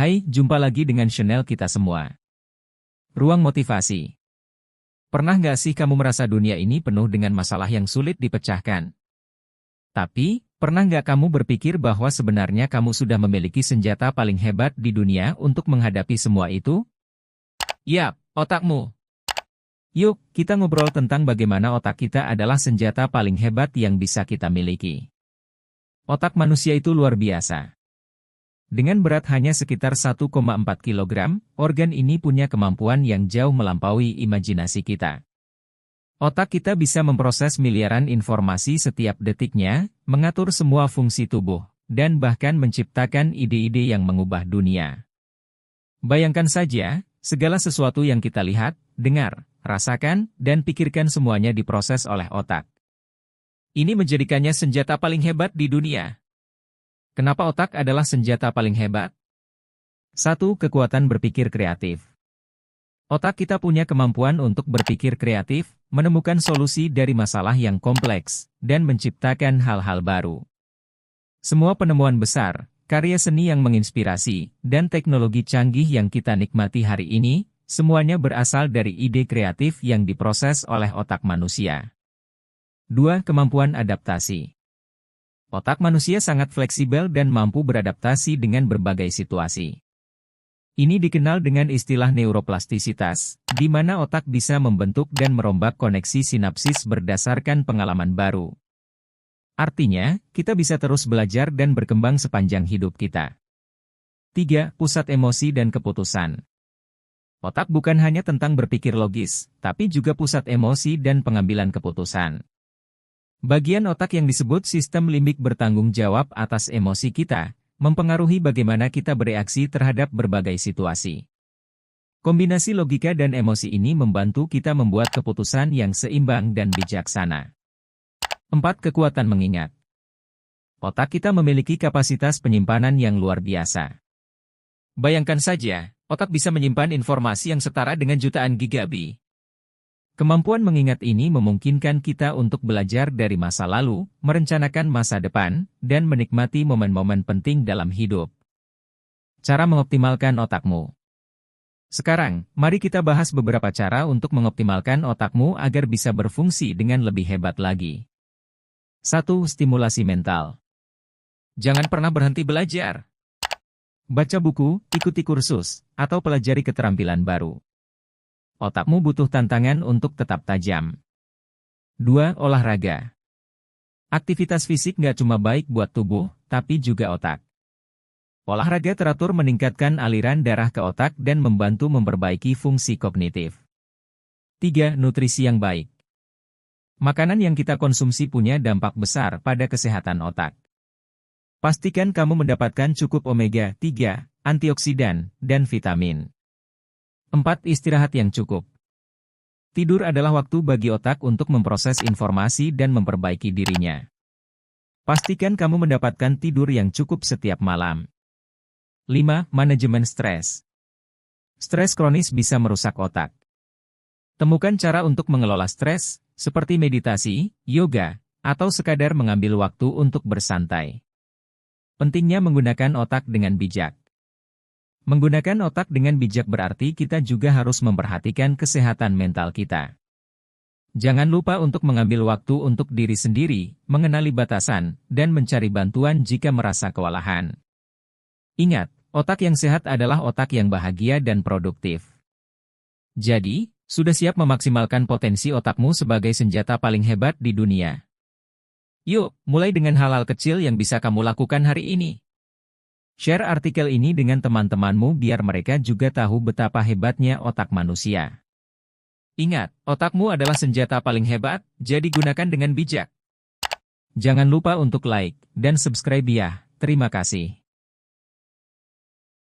Hai, jumpa lagi dengan channel kita semua. Ruang Motivasi. Pernah nggak sih kamu merasa dunia ini penuh dengan masalah yang sulit dipecahkan? Tapi, pernah nggak kamu berpikir bahwa sebenarnya kamu sudah memiliki senjata paling hebat di dunia untuk menghadapi semua itu? Yap, otakmu. Yuk, kita ngobrol tentang bagaimana otak kita adalah senjata paling hebat yang bisa kita miliki. Otak manusia itu luar biasa. Dengan berat hanya sekitar 1,4 kg, organ ini punya kemampuan yang jauh melampaui imajinasi kita. Otak kita bisa memproses miliaran informasi setiap detiknya, mengatur semua fungsi tubuh, dan bahkan menciptakan ide-ide yang mengubah dunia. Bayangkan saja, segala sesuatu yang kita lihat, dengar, rasakan, dan pikirkan semuanya diproses oleh otak. Ini menjadikannya senjata paling hebat di dunia. Kenapa otak adalah senjata paling hebat? 1. Kekuatan berpikir kreatif. Otak kita punya kemampuan untuk berpikir kreatif, menemukan solusi dari masalah yang kompleks, dan menciptakan hal-hal baru. Semua penemuan besar, karya seni yang menginspirasi, dan teknologi canggih yang kita nikmati hari ini, semuanya berasal dari ide kreatif yang diproses oleh otak manusia. 2. Kemampuan adaptasi. Otak manusia sangat fleksibel dan mampu beradaptasi dengan berbagai situasi. Ini dikenal dengan istilah neuroplastisitas, di mana otak bisa membentuk dan merombak koneksi sinapsis berdasarkan pengalaman baru. Artinya, kita bisa terus belajar dan berkembang sepanjang hidup kita. 3. Pusat emosi dan keputusan. Otak bukan hanya tentang berpikir logis, tapi juga pusat emosi dan pengambilan keputusan. Bagian otak yang disebut sistem limbik bertanggung jawab atas emosi kita, mempengaruhi bagaimana kita bereaksi terhadap berbagai situasi. Kombinasi logika dan emosi ini membantu kita membuat keputusan yang seimbang dan bijaksana. 4. Kekuatan mengingat. Otak kita memiliki kapasitas penyimpanan yang luar biasa. Bayangkan saja, otak bisa menyimpan informasi yang setara dengan jutaan gigabyte. Kemampuan mengingat ini memungkinkan kita untuk belajar dari masa lalu, merencanakan masa depan, dan menikmati momen-momen penting dalam hidup. Cara mengoptimalkan otakmu. Sekarang, mari kita bahas beberapa cara untuk mengoptimalkan otakmu agar bisa berfungsi dengan lebih hebat lagi. 1. Stimulasi mental. Jangan pernah berhenti belajar. Baca buku, ikuti kursus, atau pelajari keterampilan baru. Otakmu butuh tantangan untuk tetap tajam. 2. Olahraga. Aktivitas fisik nggak cuma baik buat tubuh, tapi juga otak. Olahraga teratur meningkatkan aliran darah ke otak dan membantu memperbaiki fungsi kognitif. 3. Nutrisi yang baik. Makanan yang kita konsumsi punya dampak besar pada kesehatan otak. Pastikan kamu mendapatkan cukup omega-3, antioksidan, dan vitamin. 4. Istirahat yang cukup. Tidur adalah waktu bagi otak untuk memproses informasi dan memperbaiki dirinya. Pastikan kamu mendapatkan tidur yang cukup setiap malam. 5. Manajemen stres. Stres kronis bisa merusak otak. Temukan cara untuk mengelola stres, seperti meditasi, yoga, atau sekadar mengambil waktu untuk bersantai. Pentingnya menggunakan otak dengan bijak. Menggunakan otak dengan bijak berarti kita juga harus memperhatikan kesehatan mental kita. Jangan lupa untuk mengambil waktu untuk diri sendiri, mengenali batasan, dan mencari bantuan jika merasa kewalahan. Ingat, otak yang sehat adalah otak yang bahagia dan produktif. Jadi, sudah siap memaksimalkan potensi otakmu sebagai senjata paling hebat di dunia? Yuk, mulai dengan hal-hal kecil yang bisa kamu lakukan hari ini. Share artikel ini dengan teman-temanmu biar mereka juga tahu betapa hebatnya otak manusia. Ingat, otakmu adalah senjata paling hebat, jadi gunakan dengan bijak. Jangan lupa untuk like dan subscribe ya. Terima kasih.